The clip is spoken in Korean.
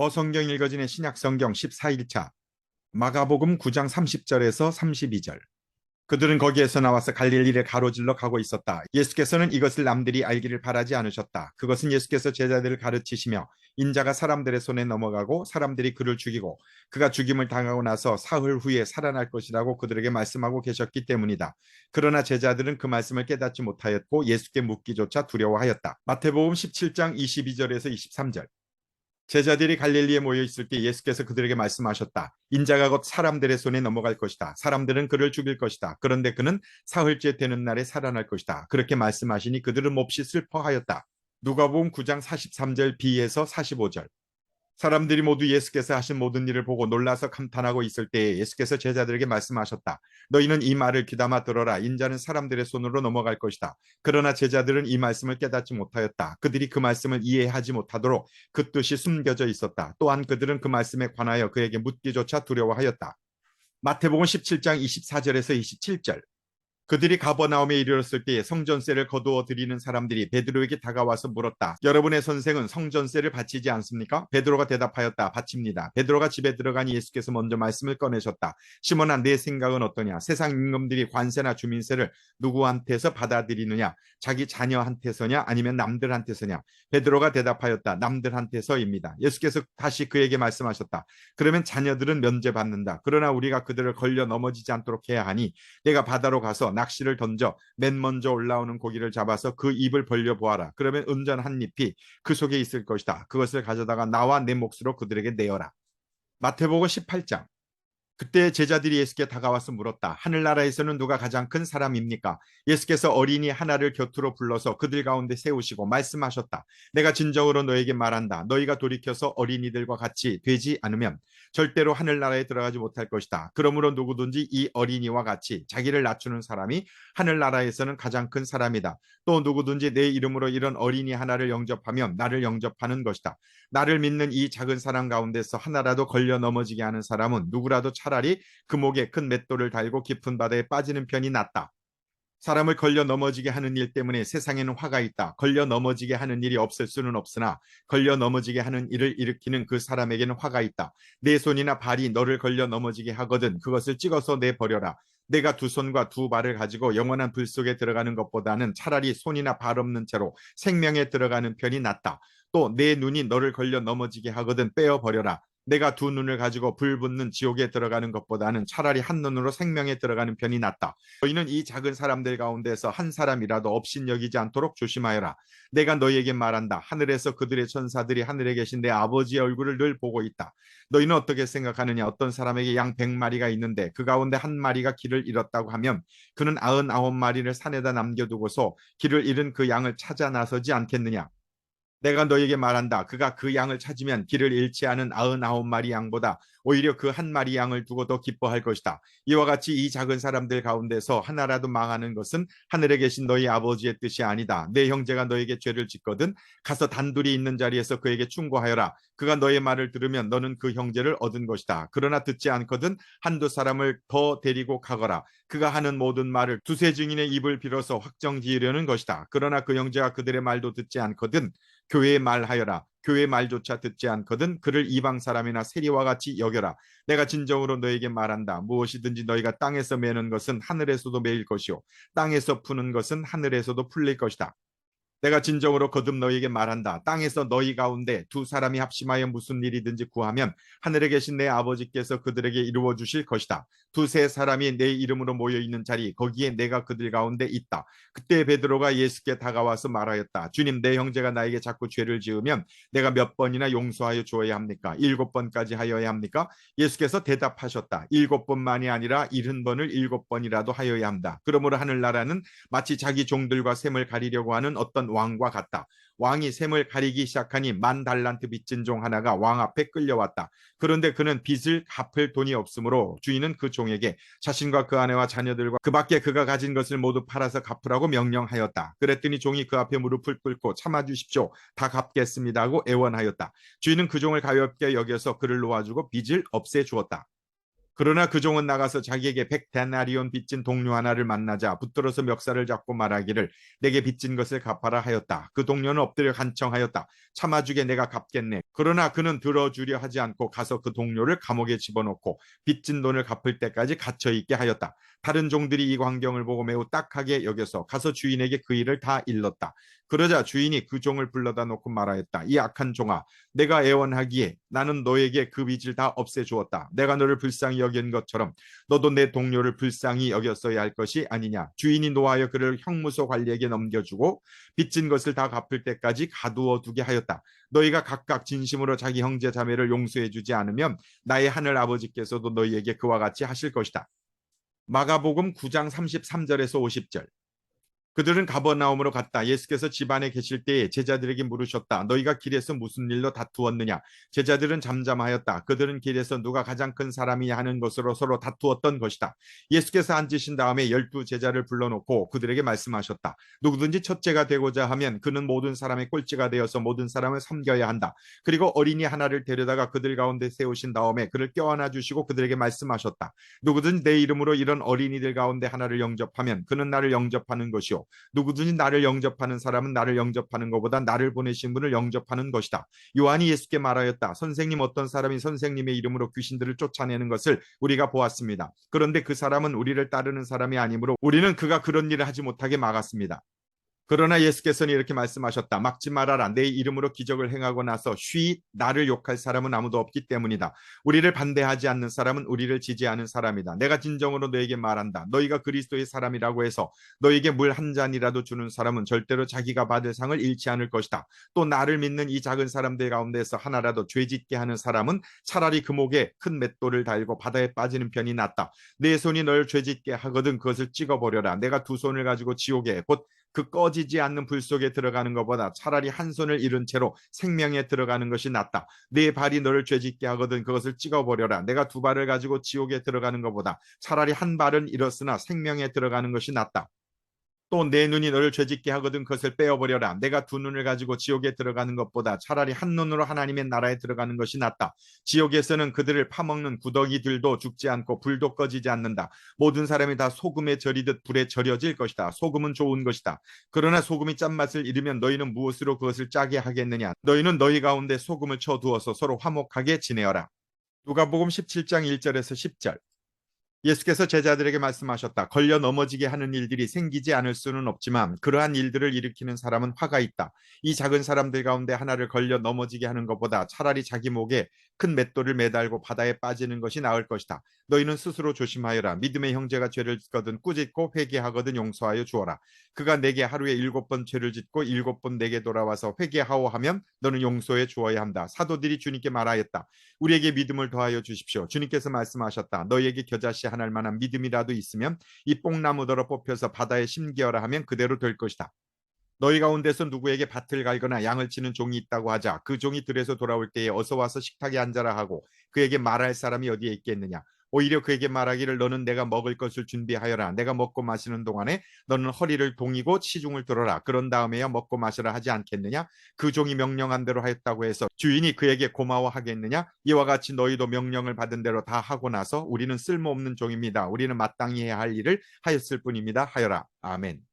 성경 읽어진의 신약성경 14일차 마가복음 9장 30절에서 32절. 그들은 거기에서 나와서 갈릴리를 가로질러 가고 있었다. 예수께서는 이것을 남들이 알기를 바라지 않으셨다. 그것은 예수께서 제자들을 가르치시며 인자가 사람들의 손에 넘어가고 사람들이 그를 죽이고 그가 죽임을 당하고 나서 사흘 후에 살아날 것이라고 그들에게 말씀하고 계셨기 때문이다. 그러나 제자들은 그 말씀을 깨닫지 못하였고 예수께 묻기조차 두려워하였다. 마태복음 17장 22절에서 23절. 제자들이 갈릴리에 모여 있을 때 예수께서 그들에게 말씀하셨다. 인자가 곧 사람들의 손에 넘어갈 것이다. 사람들은 그를 죽일 것이다. 그런데 그는 사흘째 되는 날에 살아날 것이다. 그렇게 말씀하시니 그들은 몹시 슬퍼하였다. 누가복음 9장 43절 B에서 45절. 사람들이 모두 예수께서 하신 모든 일을 보고 놀라서 감탄하고 있을 때에 예수께서 제자들에게 말씀하셨다. 너희는 이 말을 귀담아 들어라. 인자는 사람들의 손으로 넘어갈 것이다. 그러나 제자들은 이 말씀을 깨닫지 못하였다. 그들이 그 말씀을 이해하지 못하도록 그 뜻이 숨겨져 있었다. 또한 그들은 그 말씀에 관하여 그에게 묻기조차 두려워하였다. 마태복음 17장 24절에서 27절. 그들이 가버나움에 이르렀을 때에 성전세를 거두어 드리는 사람들이 베드로에게 다가와서 물었다. 여러분의 선생은 성전세를 바치지 않습니까? 베드로가 대답하였다. 바칩니다. 베드로가 집에 들어가니 예수께서 먼저 말씀을 꺼내셨다. 시몬아, 내 생각은 어떠냐? 세상 임금들이 관세나 주민세를 누구한테서 받아들이느냐? 자기 자녀한테서냐? 아니면 남들한테서냐? 베드로가 대답하였다. 남들한테서입니다. 예수께서 다시 그에게 말씀하셨다. 그러면 자녀들은 면제받는다. 그러나 우리가 그들을 걸려 넘어지지 않도록 해야 하니 내가 바다로 가서 낚시를 던져 맨 먼저 올라오는 고기를 잡아서 그 입을 벌려 보아라. 그러면 은전 한 잎이 그 속에 있을 것이다. 그것을 가져다가 나와 내 몫으로 그들에게 내어라. 마태복음 18장. 그때 제자들이 예수께 다가와서 물었다. 하늘나라에서는 누가 가장 큰 사람입니까? 예수께서 어린이 하나를 곁으로 불러서 그들 가운데 세우시고 말씀하셨다. 내가 진정으로 너에게 말한다. 너희가 돌이켜서 어린이들과 같이 되지 않으면 절대로 하늘나라에 들어가지 못할 것이다. 그러므로 누구든지 이 어린이와 같이 자기를 낮추는 사람이 하늘나라에서는 가장 큰 사람이다. 또 누구든지 내 이름으로 이런 어린이 하나를 영접하면 나를 영접하는 것이다. 나를 믿는 이 작은 사람 가운데서 하나라도 걸려 넘어지게 하는 사람은 누구라도 차라리 그 목에 큰 맷돌을 달고 깊은 바다에 빠지는 편이 낫다. 사람을 걸려 넘어지게 하는 일 때문에 세상에는 화가 있다. 걸려 넘어지게 하는 일이 없을 수는 없으나 걸려 넘어지게 하는 일을 일으키는 그 사람에게는 화가 있다. 내 손이나 발이 너를 걸려 넘어지게 하거든 그것을 찍어서 내버려라. 내가 두 손과 두 발을 가지고 영원한 불 속에 들어가는 것보다는 차라리 손이나 발 없는 채로 생명에 들어가는 편이 낫다. 또 내 눈이 너를 걸려 넘어지게 하거든 빼어버려라. 내가 두 눈을 가지고 불 붙는 지옥에 들어가는 것보다는 차라리 한 눈으로 생명에 들어가는 편이 낫다. 너희는 이 작은 사람들 가운데서 한 사람이라도 업신여기지 않도록 조심하여라. 내가 너희에게 말한다. 하늘에서 그들의 천사들이 하늘에 계신 내 아버지의 얼굴을 늘 보고 있다. 너희는 어떻게 생각하느냐? 어떤 사람에게 양 100마리가 있는데 그 가운데 한 마리가 길을 잃었다고 하면 그는 99마리를 산에다 남겨두고서 길을 잃은 그 양을 찾아 나서지 않겠느냐? 내가 너에게 말한다. 그가 그 양을 찾으면 길을 잃지 않은 99마리 양보다 오히려 그 한 마리 양을 두고 더 기뻐할 것이다. 이와 같이 이 작은 사람들 가운데서 하나라도 망하는 것은 하늘에 계신 너희 아버지의 뜻이 아니다. 내 형제가 너에게 죄를 짓거든 가서 단둘이 있는 자리에서 그에게 충고하여라. 그가 너의 말을 들으면 너는 그 형제를 얻은 것이다. 그러나 듣지 않거든 한두 사람을 더 데리고 가거라. 그가 하는 모든 말을 두세 증인의 입을 빌어서 확정지으려는 것이다. 그러나 그 형제가 그들의 말도 듣지 않거든 교회의 말하여라. 교회의 말조차 듣지 않거든 그를 이방 사람이나 세리와 같이 여겨라. 내가 진정으로 너에게 말한다. 무엇이든지 너희가 땅에서 매는 것은 하늘에서도 매일 것이요 땅에서 푸는 것은 하늘에서도 풀릴 것이다. 내가 진정으로 거듭 너희에게 말한다. 땅에서 너희 가운데 두 사람이 합심하여 무슨 일이든지 구하면 하늘에 계신 내 아버지께서 그들에게 이루어 주실 것이다. 두세 사람이 내 이름으로 모여 있는 자리 거기에 내가 그들 가운데 있다. 그때 베드로가 예수께 다가와서 말하였다. 주님, 내 형제가 나에게 자꾸 죄를 지으면 내가 몇 번이나 용서하여 주어야 합니까? 7번까지 하여야 합니까? 예수께서 대답하셨다. 7번만이 아니라 70번을 7번이라도 하여야 한다. 그러므로 하늘나라는 마치 자기 종들과 셈을 가리려고 하는 어떤 왕과 같다. 왕이 셈을 가리기 시작하니 10,000달란트 빚진 종 하나가 왕 앞에 끌려왔다. 그런데 그는 빚을 갚을 돈이 없으므로 주인은 그 종에게 자신과 그 아내와 자녀들과 그 밖에 그가 가진 것을 모두 팔아서 갚으라고 명령하였다. 그랬더니 종이 그 앞에 무릎을 꿇고 참아주십시오. 다 갚겠습니다 하고 애원하였다. 주인은 그 종을 가볍게 여겨서 그를 놓아주고 빚을 없애주었다. 그러나 그 종은 나가서 자기에게 100데나리온 빚진 동료 하나를 만나자 붙들어서 멱살을 잡고 말하기를 내게 빚진 것을 갚아라 하였다. 그 동료는 엎드려 간청하였다. 참아주게 내가 갚겠네. 그러나 그는 들어주려 하지 않고 가서 그 동료를 감옥에 집어넣고 빚진 돈을 갚을 때까지 갇혀 있게 하였다. 다른 종들이 이 광경을 보고 매우 딱하게 여겨서 가서 주인에게 그 일을 다 일렀다. 그러자 주인이 그 종을 불러다 놓고 말하였다. 이 악한 종아, 내가 애원하기에 나는 너에게 그 빚을 다 없애주었다. 내가 너를 불쌍히 여긴 것처럼 너도 내 동료를 불쌍히 여겼어야 할 것이 아니냐. 주인이 노하여 그를 형무소 관리에게 넘겨주고 빚진 것을 다 갚을 때까지 가두어 두게 하였다. 너희가 각각 진심으로 자기 형제 자매를 용서해 주지 않으면 나의 하늘 아버지께서도 너희에게 그와 같이 하실 것이다. 마가복음 9장 33절에서 50절. 그들은 가버나움으로 갔다. 예수께서 집 안에 계실 때에 제자들에게 물으셨다. 너희가 길에서 무슨 일로 다투었느냐? 제자들은 잠잠하였다. 그들은 길에서 누가 가장 큰 사람이냐 하는 것으로 서로 다투었던 것이다. 예수께서 앉으신 다음에 12 제자를 불러놓고 그들에게 말씀하셨다. 누구든지 첫째가 되고자 하면 그는 모든 사람의 꼴찌가 되어서 모든 사람을 섬겨야 한다. 그리고 어린이 하나를 데려다가 그들 가운데 세우신 다음에 그를 껴안아 주시고 그들에게 말씀하셨다. 누구든지 내 이름으로 이런 어린이들 가운데 하나를 영접하면 그는 나를 영접하는 것이요 누구든지 나를 영접하는 사람은 나를 영접하는 것보다 나를 보내신 분을 영접하는 것이다. 요한이 예수께 말하였다. 선생님, 어떤 사람이 선생님의 이름으로 귀신들을 쫓아내는 것을 우리가 보았습니다. 그런데 그 사람은 우리를 따르는 사람이 아니므로 우리는 그가 그런 일을 하지 못하게 막았습니다. 그러나 예수께서는 이렇게 말씀하셨다. 막지 말아라. 내 이름으로 기적을 행하고 나서 쉬 나를 욕할 사람은 아무도 없기 때문이다. 우리를 반대하지 않는 사람은 우리를 지지하는 사람이다. 내가 진정으로 너에게 말한다. 너희가 그리스도의 사람이라고 해서 너에게 물 한 잔이라도 주는 사람은 절대로 자기가 받을 상을 잃지 않을 것이다. 또 나를 믿는 이 작은 사람들 가운데서 하나라도 죄짓게 하는 사람은 차라리 그 목에 큰 맷돌을 달고 바다에 빠지는 편이 낫다. 내 손이 널 죄짓게 하거든 그것을 찍어버려라. 내가 두 손을 가지고 지옥에 곧 그 꺼지지 않는 불 속에 들어가는 것보다 차라리 한 손을 잃은 채로 생명에 들어가는 것이 낫다. 네 발이 너를 죄짓게 하거든 그것을 찍어버려라. 내가 두 발을 가지고 지옥에 들어가는 것보다 차라리 한 발은 잃었으나 생명에 들어가는 것이 낫다. 또 내 눈이 너를 죄짓게 하거든 그것을 빼어버려라. 내가 두 눈을 가지고 지옥에 들어가는 것보다 차라리 한 눈으로 하나님의 나라에 들어가는 것이 낫다. 지옥에서는 그들을 파먹는 구더기들도 죽지 않고 불도 꺼지지 않는다. 모든 사람이 다 소금에 절이듯 불에 절여질 것이다. 소금은 좋은 것이다. 그러나 소금이 짠맛을 잃으면 너희는 무엇으로 그것을 짜게 하겠느냐? 너희는 너희 가운데 소금을 쳐두어서 서로 화목하게 지내어라. 누가복음 17장 1절에서 10절. 예수께서 제자들에게 말씀하셨다. 걸려 넘어지게 하는 일들이 생기지 않을 수는 없지만 그러한 일들을 일으키는 사람은 화가 있다. 이 작은 사람들 가운데 하나를 걸려 넘어지게 하는 것보다 차라리 자기 목에 큰 맷돌을 매달고 바다에 빠지는 것이 나을 것이다. 너희는 스스로 조심하여라. 믿음의 형제가 죄를 짓거든 꾸짖고 회개하거든 용서하여 주어라. 그가 내게 하루에 7번 죄를 짓고 7번 내게 돌아와서 회개하오 하면 너는 용서해 주어야 한다. 사도들이 주님께 말하였다. 우리에게 믿음을 더하여 주십시오. 주님께서 말씀하셨다. 너희에게 겨자씨 하나 만한 믿음이라도 있으면 이 뽕나무더러 뽑혀서 바다에 심기어라 하면 그대로 될 것이다. 너희 가운데서 누구에게 밭을 갈거나 양을 치는 종이 있다고 하자. 그 종이 들에서 돌아올 때에 어서 와서 식탁에 앉아라 하고 그에게 말할 사람이 어디에 있겠느냐. 오히려 그에게 말하기를 너는 내가 먹을 것을 준비하여라. 내가 먹고 마시는 동안에 너는 허리를 동이고 시중을 들어라. 그런 다음에야 먹고 마시라 하지 않겠느냐. 그 종이 명령한 대로 하였다고 해서 주인이 그에게 고마워하겠느냐. 이와 같이 너희도 명령을 받은 대로 다 하고 나서 우리는 쓸모없는 종입니다. 우리는 마땅히 해야 할 일을 하였을 뿐입니다. 하여라. 아멘.